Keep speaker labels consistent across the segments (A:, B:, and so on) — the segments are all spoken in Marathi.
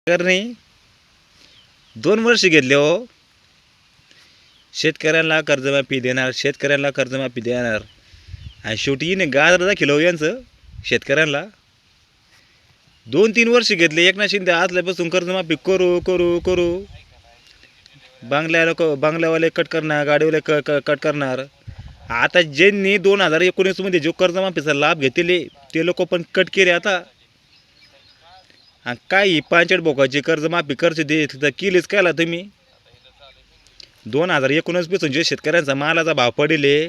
A: सरकारने 2 वर्ष घेतले हो. शेतकऱ्यांना कर्जमाफी देणार, शेतकऱ्यांना कर्जमाफी देणार, आणि शेवटी येणे गाजर दाखिलो यांचं शेतकऱ्यांना. 2-3 वर्ष घेतले. एकनाथ शिंदे आजल्यापासून कर्जमाफी करू करू करू. बांगल्यावाले कट करणार, गाडीवाले कट करणार. आता ज्यांनी 2019 जो कर्जमाफीचा लाभ घेतले ते लोक पण कट केले आता. आणि काही पांचट बोकाची कर्जमाफी दे तर केलीच कायला तुम्ही. 2019 पासून जे शेतकऱ्यांचा मालाचा भाव पडेले,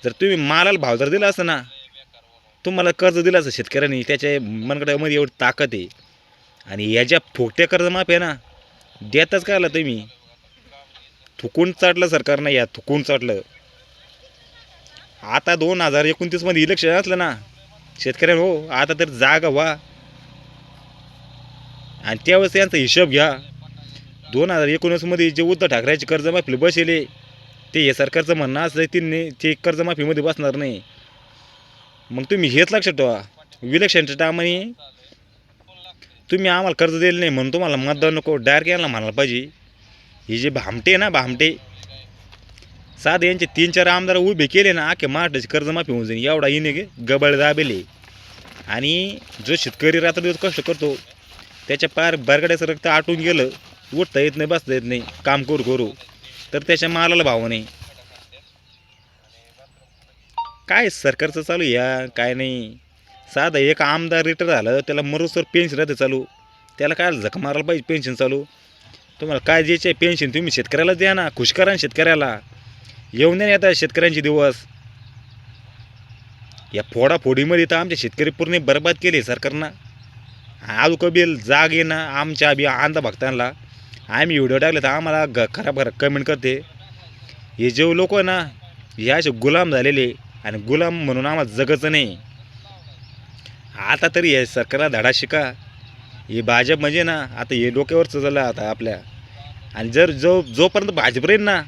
A: जर तुम्ही मालाला भाव जर दिला असता ना, तुम्हाला कर्ज दिलं असतं शेतकऱ्यांनी. त्याच्या मनगटामध्ये एवढी ताकद आहे. आणि याच्या फुकट्या कर्जमाफी आहे ना, देताच कायला तुम्ही. थुकून चाटलं सरकारनं, या थुकून चाटलं. आता 2029 मध्ये इलेक्शन असलं ना शेतकऱ्यांना, हो आता तर जागा व्हा आणि त्यावेळेस यांचा हिशोब घ्या. 2019 मध्ये जे उद्धव ठाकरेची कर्जमाफी बसले ते हे सरकारचं म्हणणं असं ते कर्जमाफीमध्ये बसणार नाही. मग तुम्ही हेच लक्षात ठेवा, इलेक्शनच्या टायमाने तुम्ही आम्हाला कर्ज दिलं नाही म्हणून तुम्हाला मतदान नको, डायरेक्ट यांना म्हणायला पाहिजे. हे जे भामटे ना भामटे, साधे यांचे 3-4 आमदार उभे केले ना, आखे महाराष्ट्राची कर्जमाफी होऊन जाईल. एवढा येणे गबळ दाबेले. आणि जो शेतकरी रात्रदिवस कष्ट करतो त्याच्या पार बरगड्याचं रक्त आटून गेलं, उठता येत नाही, बसता येत नाही, काम करू करू, तर त्याच्या मालाला भाव नाही. काय सरकारचं चालू या काय नाही. साधं एक आमदार रिटायर झालं त्याला मरुसर पेन्शन राहते चालू, त्याला काय झक मारायला पाहिजे पेन्शन चालू. तुम्हाला काय द्यायचे पेन्शन तुम्ही शेतकऱ्याला द्या ना, खुश करा ना शेतकऱ्याला. येऊन नाही येतात शेतकऱ्यांचे दिवस. या फोडाफोडीमध्ये तर आमचे शेतकरी पूर्ण बरबाद केले सरकारनं. आजू कबील जाग ये ना आमच्या बी अंधा भक्तांना. आम्ही व्हिडिओ टाकले तर आम्हाला खराब कमेंट करते. हे जे लोक आहे ना, हे असे गुलाम झालेले, आणि गुलाम म्हणून आम्हाला जगायचं नाही. आता तरी हे सरकारला धडा शिका. हे भाजप म्हणजे ना आता हे डोक्यावरचं झालं आता आपल्या. आणि जर जोपर्यंत भाजप राहील ना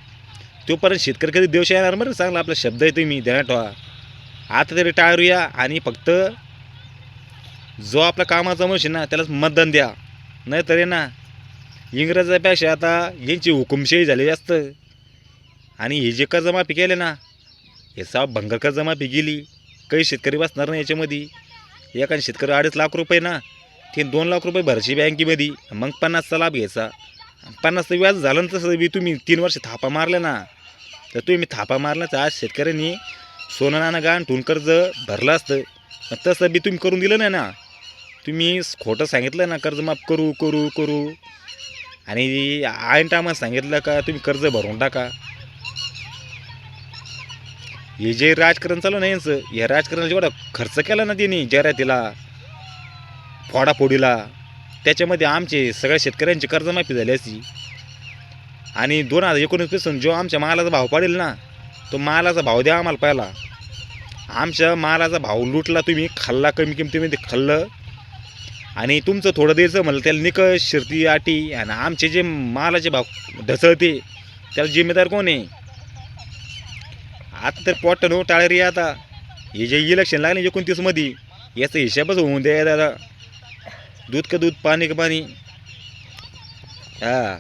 A: तोपर्यंत शेतकरी कधी दिवस येणार बरं, चांगला आपला शब्द आहे तुम्ही ध्यानात ठेवा. आता तरी टाळूया आणि फक्त जो आपला कामाचा मशीन ना त्यालाच मतदान द्या. नाही तर ना इंग्रजापेक्षा आता यांची हुकुमशाही झाली जास्त. आणि हे जे कर्जमाफी केले ना, हे साहेब भंगर कर्जमाफी गेली. काही शेतकरी बसणार नाही याच्यामध्ये. एखादा शेतकरी 2.5 लाख रुपये ना, ते 2 लाख रुपये भरायची बँकेमध्ये, मग 50चा लाभ घ्यायचा. 50चं व्याज झालं ना, तसं बी तुम्ही 3 वर्ष थापा मारले ना, तर तुम्ही थापा मारल्याचं आज शेतकऱ्यांनी सोनं नाणं गहाण ठेवून कर्ज भरलं असतं. तसं बी तुम्ही करून दिलं नाही ना. तुम्ही खोटं सांगितलं ना कर्जमाफ करू करू करू, आणि ऐन टायमात सांगितलं का तुम्ही कर्ज भरून टाका. हे जे राजकारण चालू नाही यांचं, या राजकारणाला जेवढा खर्च केला ना त्यांनी जाहिरातीला, फोडाफोडीला, त्याच्यामध्ये आमचे सगळ्या शेतकऱ्यांची कर्जमाफी झाली असती. आणि 2019 पासून जो आमच्या मालाचा भाव पडेल ना, तो मालाचा भाव द्या आम्हाला पहिला. आमच्या मालाचा भाव लुटला तुम्ही, खाल्ला कमी किमतीमध्ये खाल्लं, आणि तुमचं थोडं द्यायचं म्हणलं त्याला निकष शिरती आटी, आणि आमचे जे मालाचे भाव ढसळते त्याला जिम्मेदार कोण आहे. आता तर पोट टाळे रे. आता हे जे इलेक्शन लागले 29 मध्ये, याचा हिशोबच होऊन द्या दादा. दूध का दूध, पाणी का पाणी. हा.